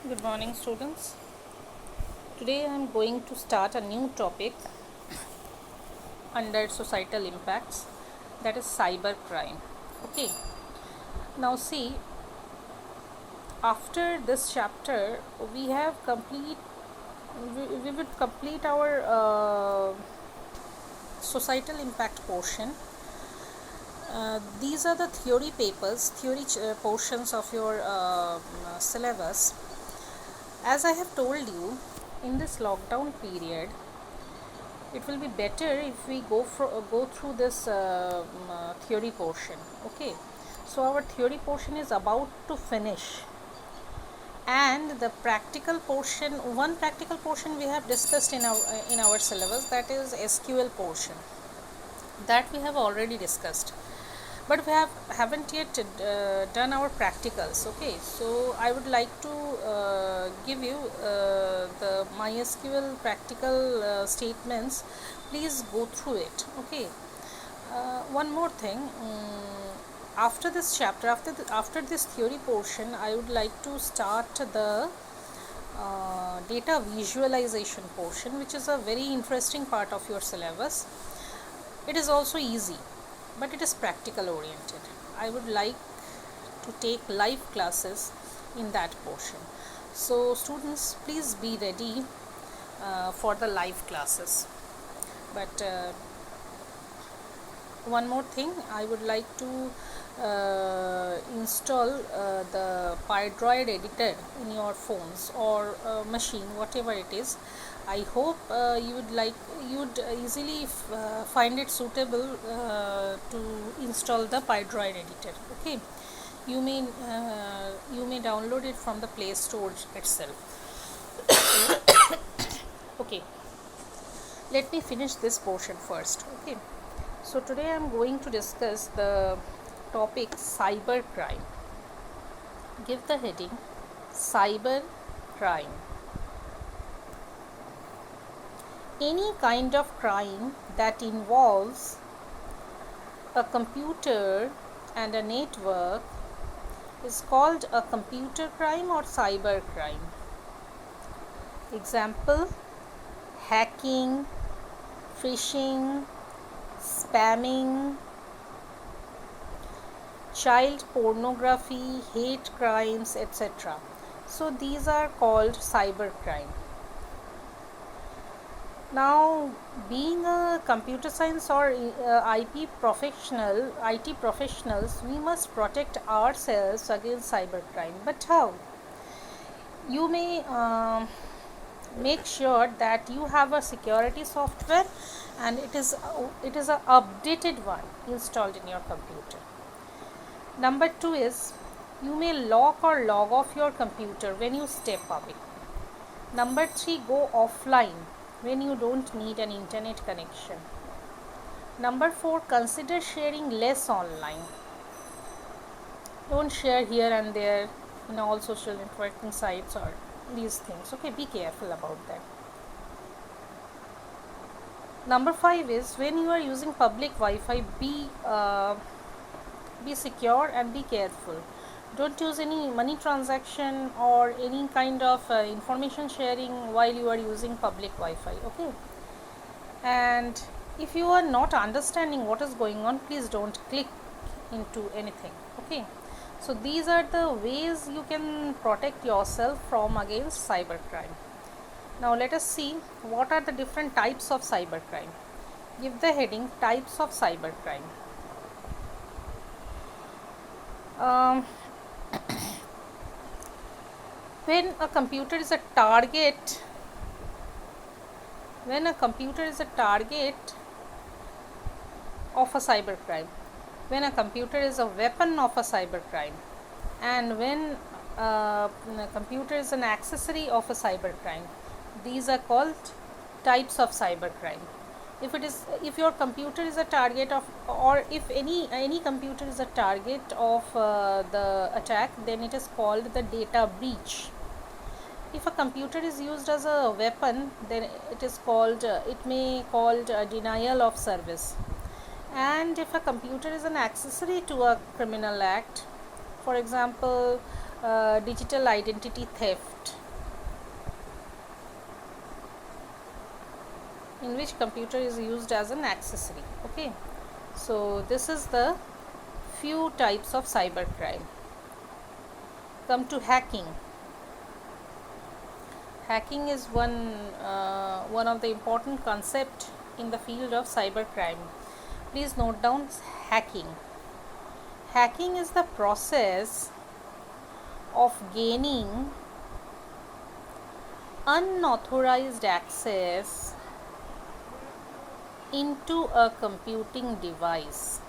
Good morning, students. Today I am going to start a new topic under societal impacts, that is cyber crime. Okay, now see, after this chapter we have complete we will complete our societal impact portion. These are the theory papers, portions of your syllabus. As I have told you, in this lockdown period, it will be better if we go through this theory portion. Okay, so our theory portion is about to finish, and the practical portion, one practical portion we have discussed in our syllabus, that is SQL portion, that we have already discussed, but we haven't yet done our practicals. Okay, so I would like to give you the MySQL practical statements. Please go through it. Okay, one more thing, after this chapter, after this theory portion, I would like to start the data visualization portion, which is a very interesting part of your syllabus. It is also easy, but it is practical oriented. I would like to take live classes in that portion. So students, please be ready for the live classes. But one more thing, I would like to install the Pydroid editor in your phones or machine, whatever it is. I hope you would easily find it suitable to install the Pydroid editor. Okay, you may download it from the Play Store itself. Okay, let me finish this portion first. Okay, so today I am going to discuss the topic cyber crime. Give the heading cyber crime. Any kind of crime that involves a computer and a network is called a computer crime or cyber crime. Example: hacking, phishing, spamming, child pornography, hate crimes, etc. So these are called cyber crime. Now, being a computer science or IT professionals, we must protect ourselves against cyber crime. But how? You may make sure that you have a security software, and it is a updated one installed in your computer. Number 2 is, you may lock or log off your computer when you step away. Number 3, go offline when you don't need an internet connection. Number 4, consider sharing less online. Don't share here and there in all social networking sites or these things. Okay, be careful about that. Number 5 is, when you are using public Wi-Fi, be secure and be careful. Don't use any money transaction or any kind of information sharing while you are using public Wi-Fi. Okay, and if you are not understanding what is going on, please don't click into anything. Okay, so these are the ways you can protect yourself from against cyber crime. Now let us see what are the different types of cyber crime. Give the heading types of cyber crime. When a computer is a target of a cyber crime, when a computer is a weapon of a cyber crime, and when a computer is an accessory of a cyber crime, these are called types of cyber crime. If your computer is a target of, or if any computer is a target of the attack, then it is called the data breach. If a computer is used as a weapon, then it is called denial of service. And if a computer is an accessory to a criminal act, for example, digital identity theft, in which computer is used as an accessory. Okay, so this is the few types of cybercrime. Come to hacking. Hacking is one of the important concept in the field of cybercrime. Please note down hacking. Hacking is the process of gaining unauthorized access into a computing device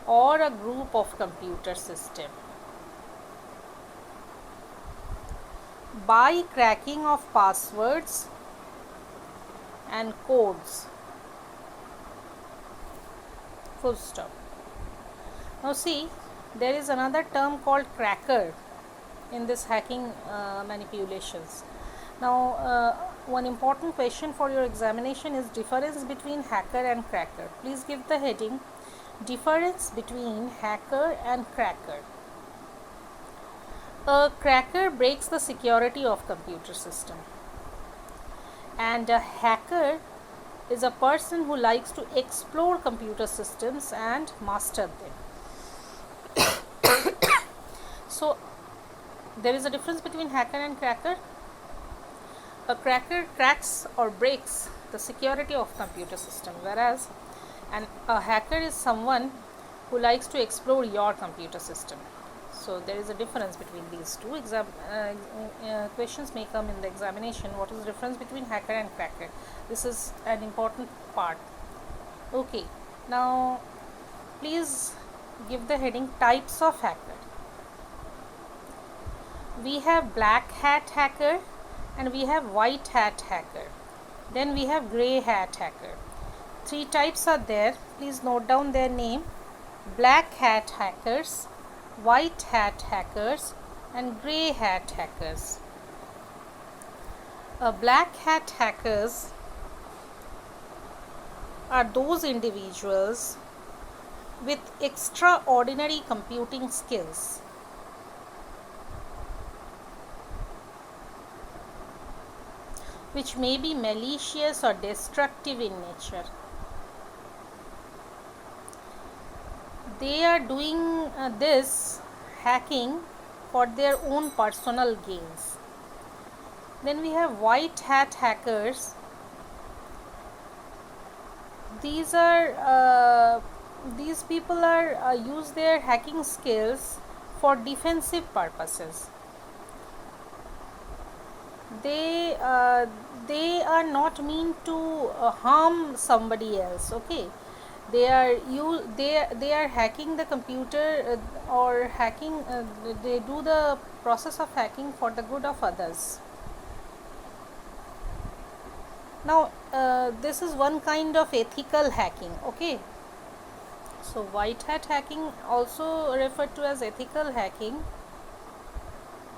or a group of computer system by cracking of passwords and codes. Full stop. Now see, there is another term called cracker in this hacking manipulations. Now one important question for your examination is difference between hacker and cracker. Please give the heading difference between hacker and cracker. A cracker breaks the security of computer system, and a hacker is a person who likes to explore computer systems and master them. So there is a difference between hacker and cracker. A cracker cracks or breaks the security of computer system, whereas a hacker is someone who likes to explore your computer system. So there is a difference between these two. Questions may come in the examination. What is the difference between hacker and cracker? This is an important part. Okay, now please give the heading types of hacker. We have black hat hacker and we have white hat hacker. Then we have grey hat hacker. Three types are there. Please note down their name: black hat hackers, white hat hackers, and grey hat hackers. Black hat hackers are those individuals with extraordinary computing skills. Which may be malicious or destructive in nature. They are doing this hacking for their own personal gains. Then we have white hat hackers. These people are use their hacking skills for defensive purposes. They are not mean to harm somebody else. Okay, they are hacking the computer or hacking. They do the process of hacking for the good of others. Now this is one kind of ethical hacking. Okay, so white hat hacking also referred to as ethical hacking.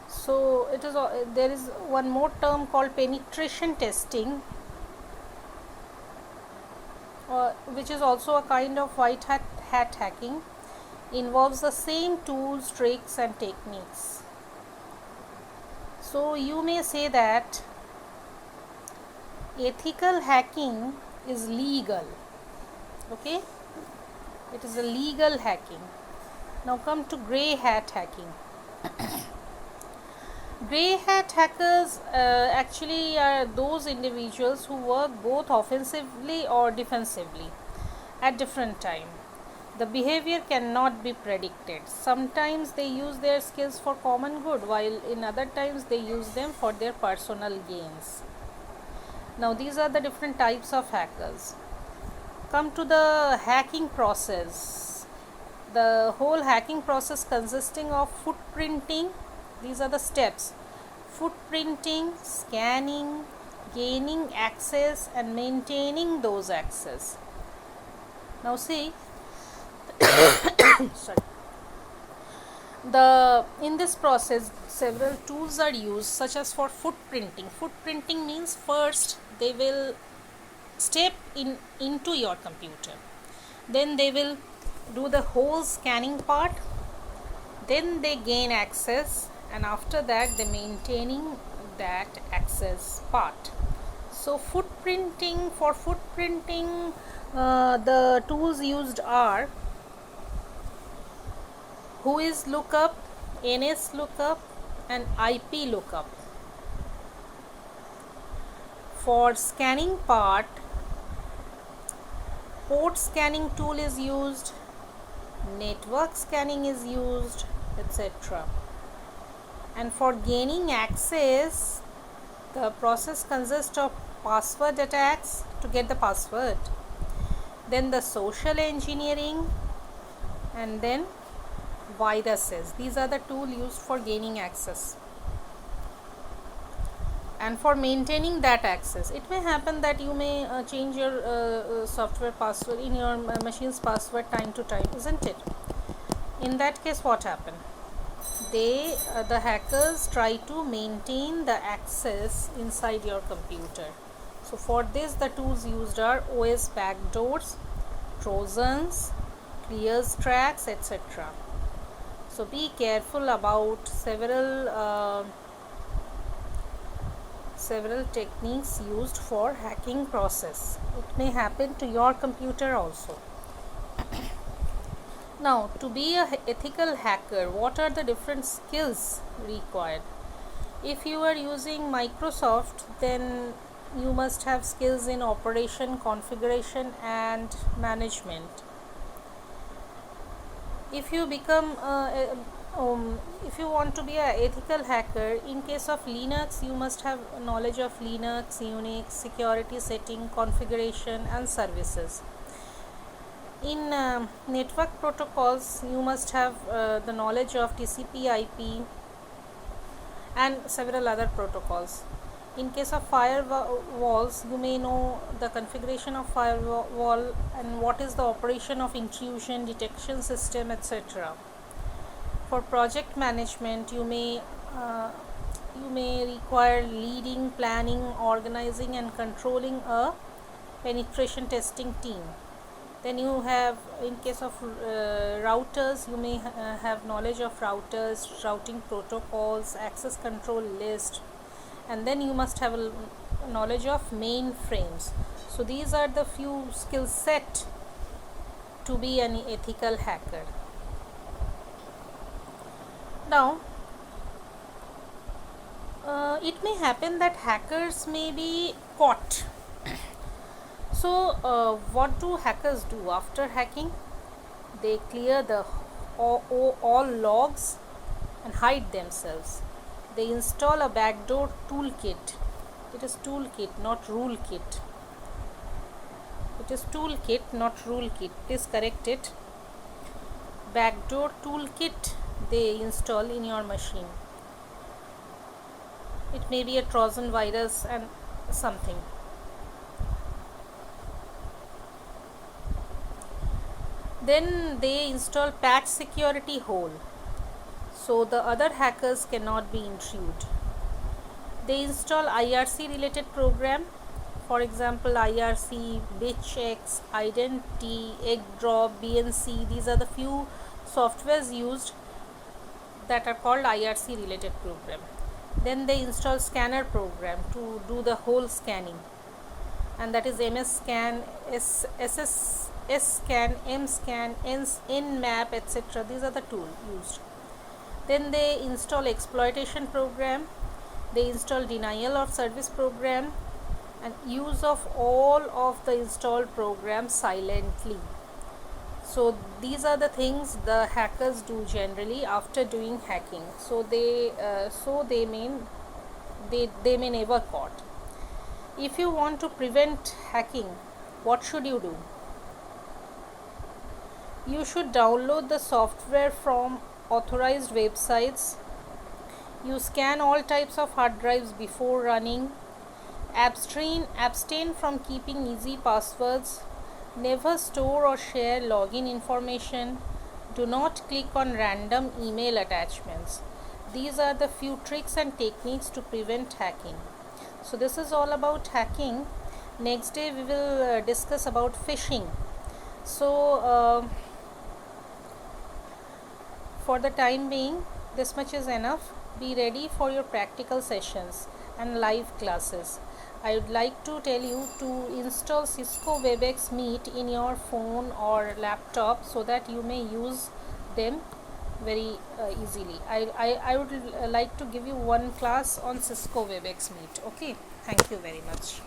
So it is there is one more term called penetration testing, which is also a kind of white hat hacking. Involves the same tools, tricks and techniques. So you may say that ethical hacking is legal. Okay, it is a legal hacking. Now come to grey hat hacking. Grey hat hackers actually are those individuals who work both offensively or defensively at different time. The behavior cannot be predicted. Sometimes they use their skills for common good, while in other times they use them for their personal gains. Now these are the different types of hackers. Come to the hacking process. The whole hacking process consisting of footprinting. These are the steps: footprinting, scanning, gaining access and maintaining those access. Now see, sorry. In this process several tools are used, such as for footprinting. Footprinting means first they will step into your computer, then they will do the whole scanning part, Then they gain access, and after that they maintaining that access part. So for footprinting, the tools used are Whois lookup, NS lookup, and IP lookup. For scanning part, port scanning tool is used, network scanning is used, etc. And for gaining access, the process consists of password attacks to get the password, then the social engineering, and then viruses. These are the tools used for gaining access. And for maintaining that access, it may happen that you may change your software password in your machine's password time to time, isn't it? In that case, what happened? The hackers try to maintain the access inside your computer. So for this, the tools used are OS backdoors, trojans, clears tracks, etc. So be careful about several techniques used for hacking process. It may happen to your computer also. Now, to be an ethical hacker, what are the different skills required? If you are using Microsoft, then you must have skills in operation, configuration, and management. If you if you want to be an ethical hacker, in case of Linux, you must have knowledge of Linux, Unix, security setting, configuration, and services. In network protocols, you must have the knowledge of TCP/IP and several other protocols. In case of firewalls, you may know the configuration of firewall and what is the operation of intrusion detection system, etc. For project management, you may require leading, planning, organizing, and controlling a penetration testing team. Then you have, in case of routers, you may have knowledge of routers, routing protocols, access control list, and then you must have a knowledge of mainframes. So these are the few skill set to be an ethical hacker. Now, it may happen that hackers may be caught. So what do hackers do after hacking? They clear all logs and hide themselves. They install a backdoor toolkit. It is toolkit, not rule kit. It is toolkit, not rule kit. Please correct it. Backdoor toolkit they install in your machine. It may be a Trojan virus and something. Then they install patch security hole, so the other hackers cannot be intrude. They install IRC related program, for example IRC, BitchX, Identity, Eggdrop, BNC. These are the few softwares used that are called IRC related program. Then they install scanner program to do the whole scanning, and that is MS Scan, SS scan, mscan, nmap, etc. These are the tools used. Then they install exploitation program, they install denial of service program, and use of all of the installed programs silently. So these are the things the hackers do generally after doing hacking. So they may never caught. If you want to prevent hacking, what should you do? You should download the software from authorized websites. You scan all types of hard drives before running. Abstain from keeping easy passwords. Never store or share login information. Do not click on random email attachments. These are the few tricks and techniques to prevent hacking. So this is all about hacking. Next day we will discuss about phishing. So for the time being, this much is enough. Be ready for your practical sessions and live classes. I would like to tell you to install Cisco WebEx Meet in your phone or laptop so that you may use them very easily. I would like to give you one class on Cisco WebEx Meet. Okay, thank you very much.